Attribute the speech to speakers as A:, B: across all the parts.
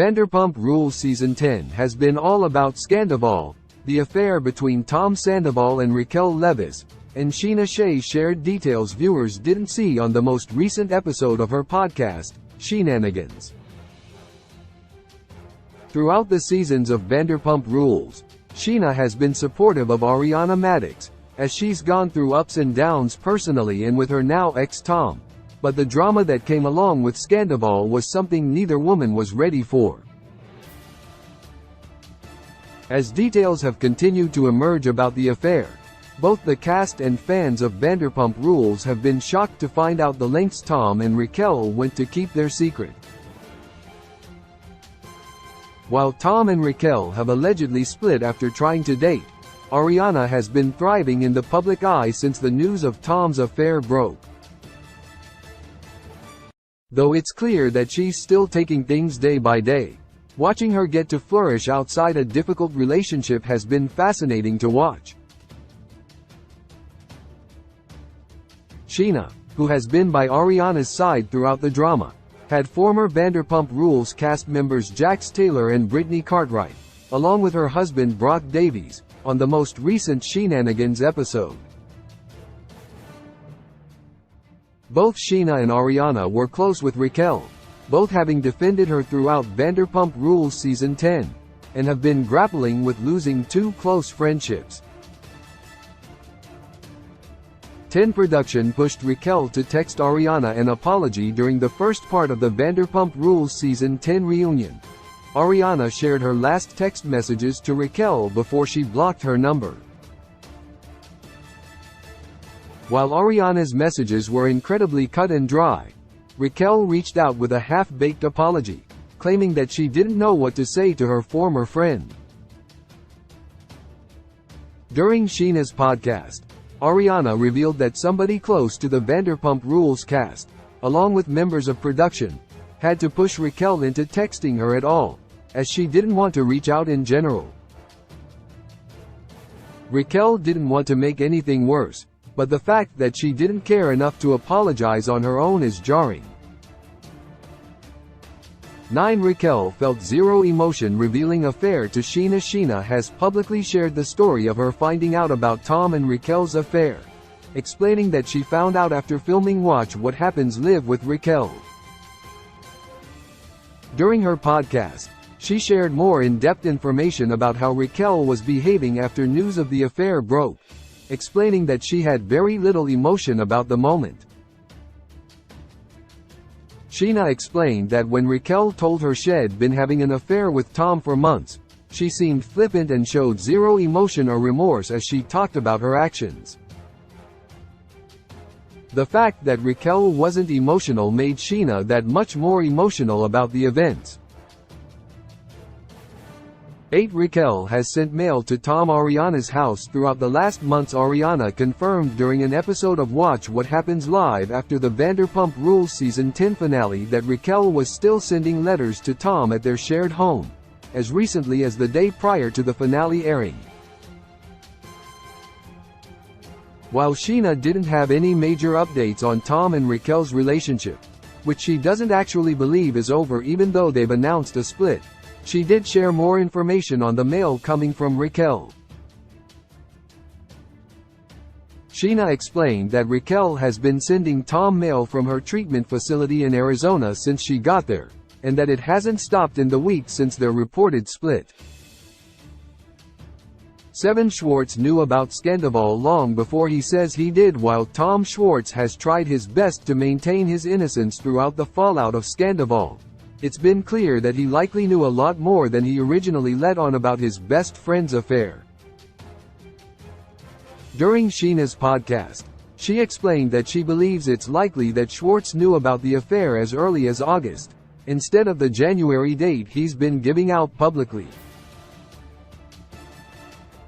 A: Vanderpump Rules Season 10 has been all about Scandoval, the affair between Tom Sandoval and Raquel Leviss, and Scheana Shay shared details viewers didn't see on the most recent episode of her podcast, Shenanigans. Throughout the seasons of Vanderpump Rules, Scheana has been supportive of Ariana Madix, as she's gone through ups and downs personally and with her now ex Tom. But the drama that came along with Scandoval was something neither woman was ready for. As details have continued to emerge about the affair, both the cast and fans of Vanderpump Rules have been shocked to find out the lengths Tom and Raquel went to keep their secret. While Tom and Raquel have allegedly split after trying to date, Ariana has been thriving in the public eye since the news of Tom's affair broke. Though it's clear that she's still taking things day by day, watching her get to flourish outside a difficult relationship has been fascinating to watch. Scheana, who has been by Ariana's side throughout the drama, had former Vanderpump Rules cast members Jax Taylor and Brittany Cartwright, along with her husband Brock Davies, on the most recent Shenanigans episode. Both Scheana and Ariana were close with Raquel, both having defended her throughout Vanderpump Rules Season 10, and have been grappling with losing two close friendships. 10 Production pushed Raquel to text Ariana an apology during the first part of the Vanderpump Rules Season 10 reunion. Ariana shared her last text messages to Raquel before she blocked her number. While Ariana's messages were incredibly cut and dry, Raquel reached out with a half-baked apology, claiming that she didn't know what to say to her former friend. During Scheana's podcast, Ariana revealed that somebody close to the Vanderpump Rules cast, along with members of production, had to push Raquel into texting her at all, as she didn't want to reach out in general. Raquel didn't want to make anything worse, but the fact that she didn't care enough to apologize on her own is jarring. 9 Raquel felt zero emotion revealing affair to Scheana. Scheana has publicly shared the story of her finding out about Tom and Raquel's affair, explaining that she found out after filming Watch What Happens Live with Raquel. During her podcast, she shared more in-depth information about how Raquel was behaving after news of the affair broke, explaining that she had very little emotion about the moment. Scheana explained that when Raquel told her she'd been having an affair with Tom for months, she seemed flippant and showed zero emotion or remorse as she talked about her actions. The fact that Raquel wasn't emotional made Scheana that much more emotional about the events. 8 Raquel has sent mail to Tom Ariana's house throughout the last months. Ariana confirmed during an episode of Watch What Happens Live after the Vanderpump Rules Season 10 finale that Raquel was still sending letters to Tom at their shared home, as recently as the day prior to the finale airing. While Scheana didn't have any major updates on Tom and Raquel's relationship, which she doesn't actually believe is over even though they've announced a split, she did share more information on the mail coming from Raquel. Scheana explained that Raquel has been sending Tom mail from her treatment facility in Arizona since she got there, and that it hasn't stopped in the week since their reported split. 7 Schwartz knew about Scandoval long before he says he did. While Tom Schwartz has tried his best to maintain his innocence throughout the fallout of Scandoval, it's been clear that he likely knew a lot more than he originally let on about his best friend's affair. During Scheana's podcast, she explained that she believes it's likely that Schwartz knew about the affair as early as August, instead of the January date he's been giving out publicly.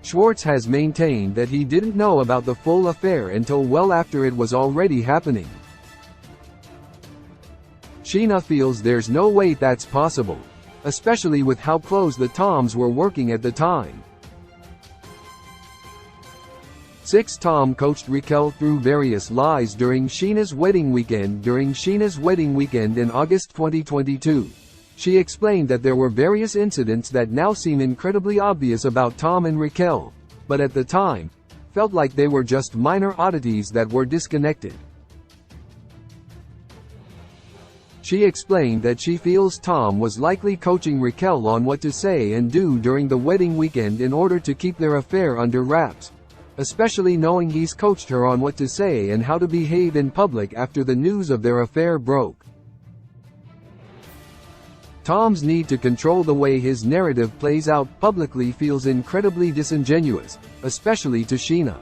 A: Schwartz has maintained that he didn't know about the full affair until well after it was already happening. Scheana feels there's no way that's possible, especially with how close the Toms were working at the time. 6 Tom coached Raquel through various lies during Scheana's wedding weekend. During Scheana's wedding weekend in August 2022, She explained that there were various incidents that now seem incredibly obvious about Tom and Raquel, but at the time, felt like they were just minor oddities that were disconnected. She explained that she feels Tom was likely coaching Raquel on what to say and do during the wedding weekend in order to keep their affair under wraps, especially knowing he's coached her on what to say and how to behave in public after the news of their affair broke. Tom's need to control the way his narrative plays out publicly feels incredibly disingenuous, especially to Scheana.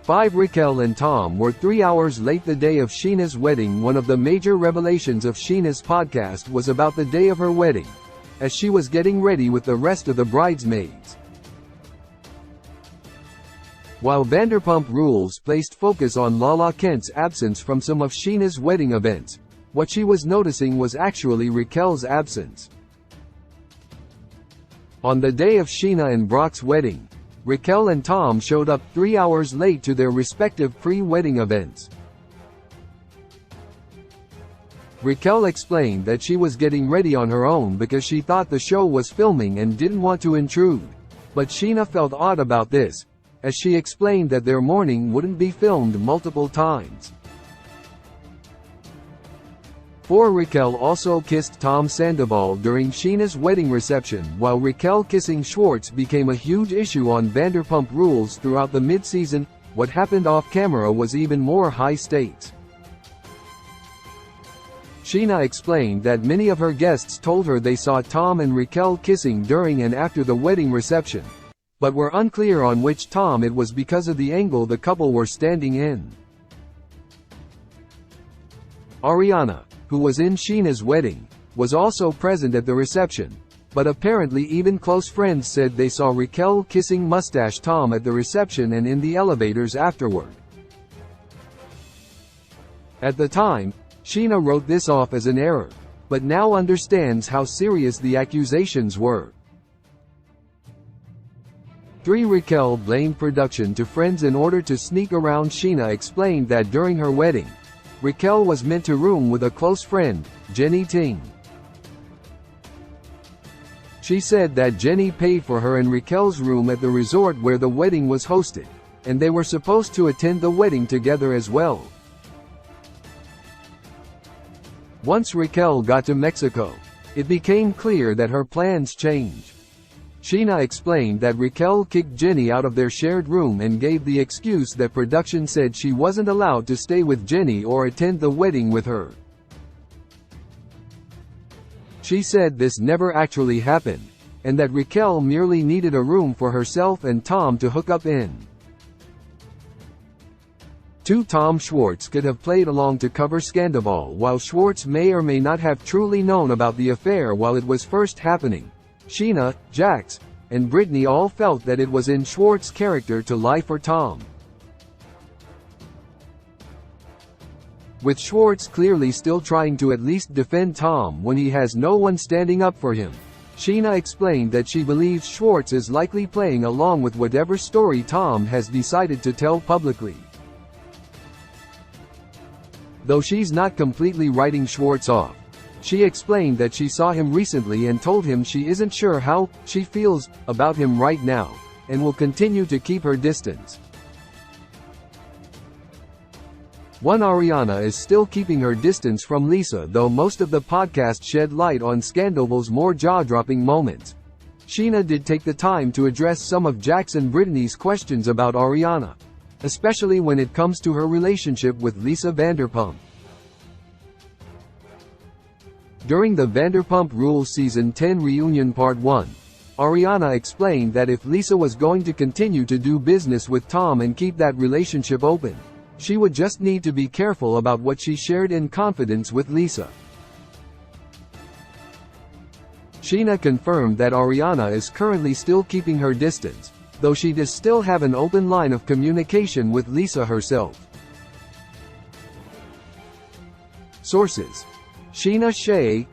A: 5 Raquel and Tom were 3 hours late the day of Scheana's wedding. One of the major revelations of Scheana's podcast was about the day of her wedding, as she was getting ready with the rest of the bridesmaids. While Vanderpump Rules placed focus on Lala Kent's absence from some of Scheana's wedding events, what she was noticing was actually Raquel's absence. On the day of Scheana and Brock's wedding, Raquel and Tom showed up 3 hours late to their respective pre-wedding events. Raquel explained that she was getting ready on her own because she thought the show was filming and didn't want to intrude, but Scheana felt odd about this, as she explained that their morning wouldn't be filmed multiple times. 4 Raquel also kissed Tom Sandoval during Scheana's wedding reception, while Raquel kissing Schwartz became a huge issue on Vanderpump Rules throughout the mid-season. What happened off-camera was even more high stakes. Scheana explained that many of her guests told her they saw Tom and Raquel kissing during and after the wedding reception, but were unclear on which Tom it was because of the angle the couple were standing in. Ariana, who was in Scheana's wedding, was also present at the reception, but apparently even close friends said they saw Raquel kissing Mustache Tom at the reception and in the elevators afterward. At the time, Scheana wrote this off as an error, but now understands how serious the accusations were. 3 Raquel blamed production to friends in order to sneak around. Scheana explained that during her wedding, Raquel was meant to room with a close friend, Jenny Ting. She said that Jenny paid for her and Raquel's room at the resort where the wedding was hosted, and they were supposed to attend the wedding together as well. Once Raquel got to Mexico, it became clear that her plans changed. Scheana explained that Raquel kicked Jenny out of their shared room and gave the excuse that production said she wasn't allowed to stay with Jenny or attend the wedding with her. She said this never actually happened, and that Raquel merely needed a room for herself and Tom to hook up in. 2 Tom Schwartz could have played along to cover Scandoval. While Schwartz may or may not have truly known about the affair while it was first happening, Scheana, Jax, and Brittany all felt that it was in Schwartz's character to lie for Tom. With Schwartz clearly still trying to at least defend Tom when he has no one standing up for him, Scheana explained that she believes Schwartz is likely playing along with whatever story Tom has decided to tell publicly. Though she's not completely writing Schwartz off, she explained that she saw him recently and told him she isn't sure how she feels about him right now, and will continue to keep her distance. 1 Ariana is still keeping her distance from Lisa, though most of the podcast shed light on Scandoval's more jaw-dropping moments. Scheana did take the time to address some of Jax and Brittany's questions about Ariana, especially when it comes to her relationship with Lisa Vanderpump. During the Vanderpump Rules Season 10 Reunion Part 1, Ariana explained that if Lisa was going to continue to do business with Tom and keep that relationship open, she would just need to be careful about what she shared in confidence with Lisa. Scheana confirmed that Ariana is currently still keeping her distance, though she does still have an open line of communication with Lisa herself. Sources: Scheana Shea,